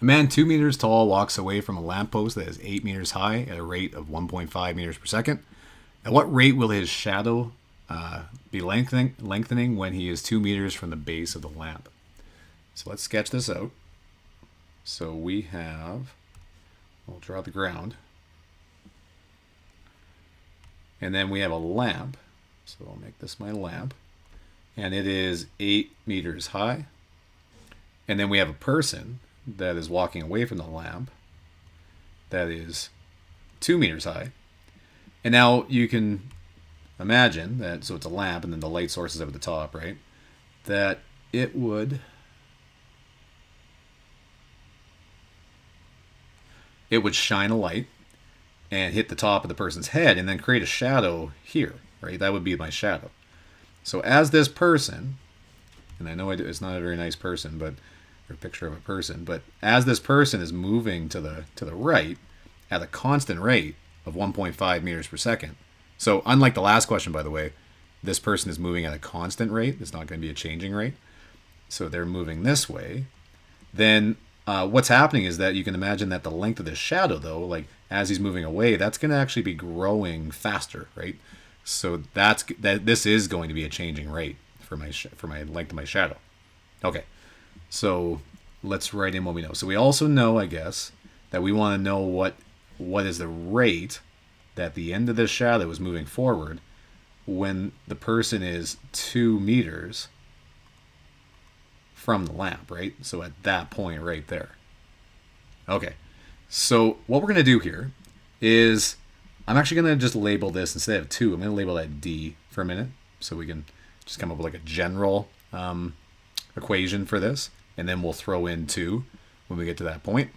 A man 2 meters tall walks away from a lamppost that is 8 meters high at a rate of 1.5 meters per second. At what rate will his shadow be lengthening when he is 2 meters from the base of the lamp? So let's sketch this out. So we have, we'll draw the ground. And then we have a lamp. So I'll make this my lamp. And it is 8 meters high. And then we have a person that is walking away from the lamp that is 2 meters high. And now you can imagine that, so it's a lamp and then the light source is up at the top, right? That it would shine a light and hit the top of the person's head and then create a shadow here, right? That would be my shadow. So as this person, and I know it's not a very nice person, but or a picture of a person, but as this person is moving to the right at a constant rate of 1.5 meters per second. So unlike the last question, by the way, this person is moving at a constant rate. It's not going to be a changing rate. So they're moving this way. Then what's happening is that you can imagine that the length of this shadow, though, like as he's moving away, that's going to actually be growing faster, right? So this is going to be a changing rate for my length of my shadow. Okay, so let's write in what we know. So we also know, I guess, that we want to know what is the rate that the end of this shadow is moving forward when the person is 2 meters from the lamp, right? So at that point right there. Okay, so what we're going to do here is I'm actually going to just label this, instead of 2, I'm going to label that D for a minute so we can just come up with like a general equation for this, and then we'll throw in 2 when we get to that point.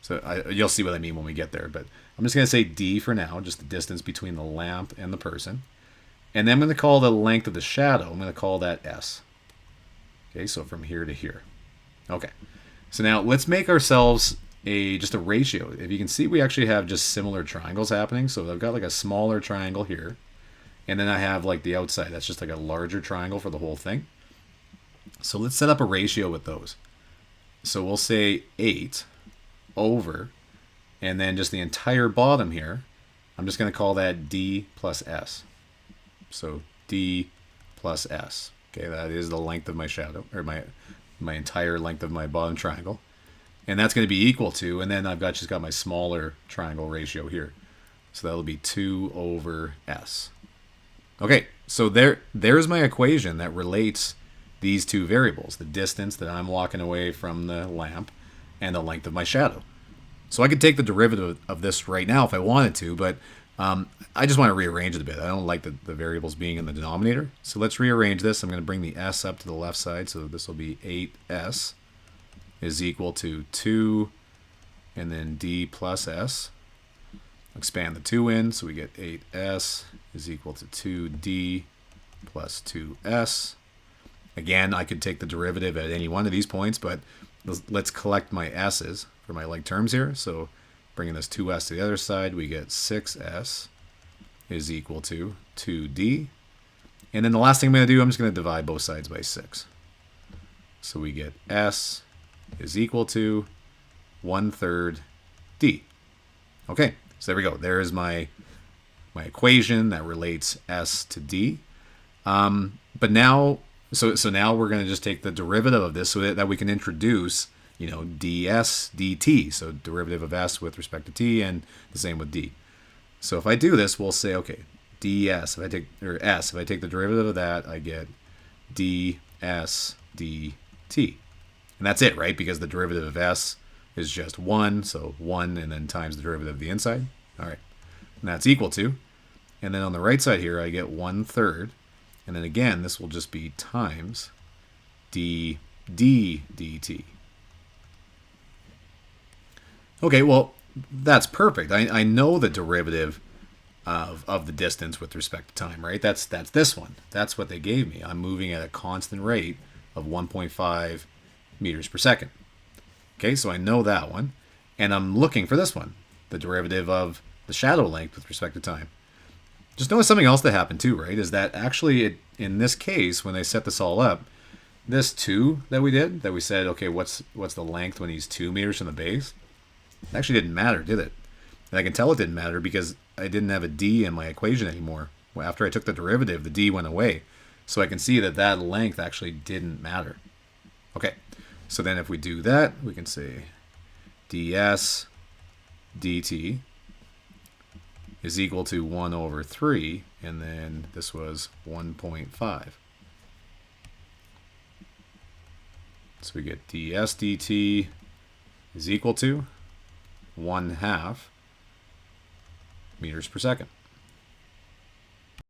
So you'll see what I mean when we get there, but I'm just going to say D for now, just the distance between the lamp and the person. And then I'm going to call the length of the shadow, I'm going to call that S. Okay, so from here to here. Okay, so now let's make ourselves just a ratio. If you can see, we actually have just similar triangles happening. So I've got like a smaller triangle here, and then I have like the outside. That's just like a larger triangle for the whole thing. So let's set up a ratio with those. So we'll say 8 over, and then just the entire bottom here, I'm just going to call that D plus S. So D plus S. Okay, that is the length of my shadow, or my entire length of my bottom triangle. And that's going to be equal to, and then I've just got my smaller triangle ratio here. So that'll be 2 over S. Okay, so there's my equation that relates these two variables, the distance that I'm walking away from the lamp and the length of my shadow. So I could take the derivative of this right now if I wanted to, but I just want to rearrange it a bit. I don't like the variables being in the denominator. So let's rearrange this. I'm going to bring the S up to the left side, so this will be 8S is equal to 2 and then D plus S. Expand the 2 in, so we get 8S is equal to 2D plus 2S. Again, I could take the derivative at any one of these points, but let's collect my S's for my like terms here. So bringing this 2S to the other side, we get 6S is equal to 2D. And then the last thing I'm going to do, I'm just going to divide both sides by 6. So we get S is equal to 1/3 D. Okay, so there we go. There is my equation that relates S to D. But now, so now we're going to just take the derivative of this so that we can introduce, ds dt. So derivative of S with respect to t, and the same with d. So if I do this, we'll say, okay, ds, if I take the derivative of that, I get ds dt. And that's it, right? Because the derivative of S is just 1, so 1 and then times the derivative of the inside. All right, and that's equal to, and then on the right side here, I get 1/3, and then again, this will just be times d dt. Okay, well, that's perfect. I know the derivative of the distance with respect to time, right? That's this one. That's what they gave me. I'm moving at a constant rate of 1.5 meters per second. Okay, so I know that one. And I'm looking for this one, the derivative of the shadow length with respect to time. Just notice something else that happened too, right? Is that actually, in this case, when they set this all up, this 2 that we did, that we said, okay, what's the length when he's 2 meters from the base? It actually didn't matter, did it? And I can tell it didn't matter because I didn't have a d in my equation anymore. After I took the derivative, the d went away. So I can see that that length actually didn't matter. Okay, so then if we do that, we can say ds dt is equal to 1 over 3, and then this was 1.5. So we get ds dt is equal to 1/2 meters per second.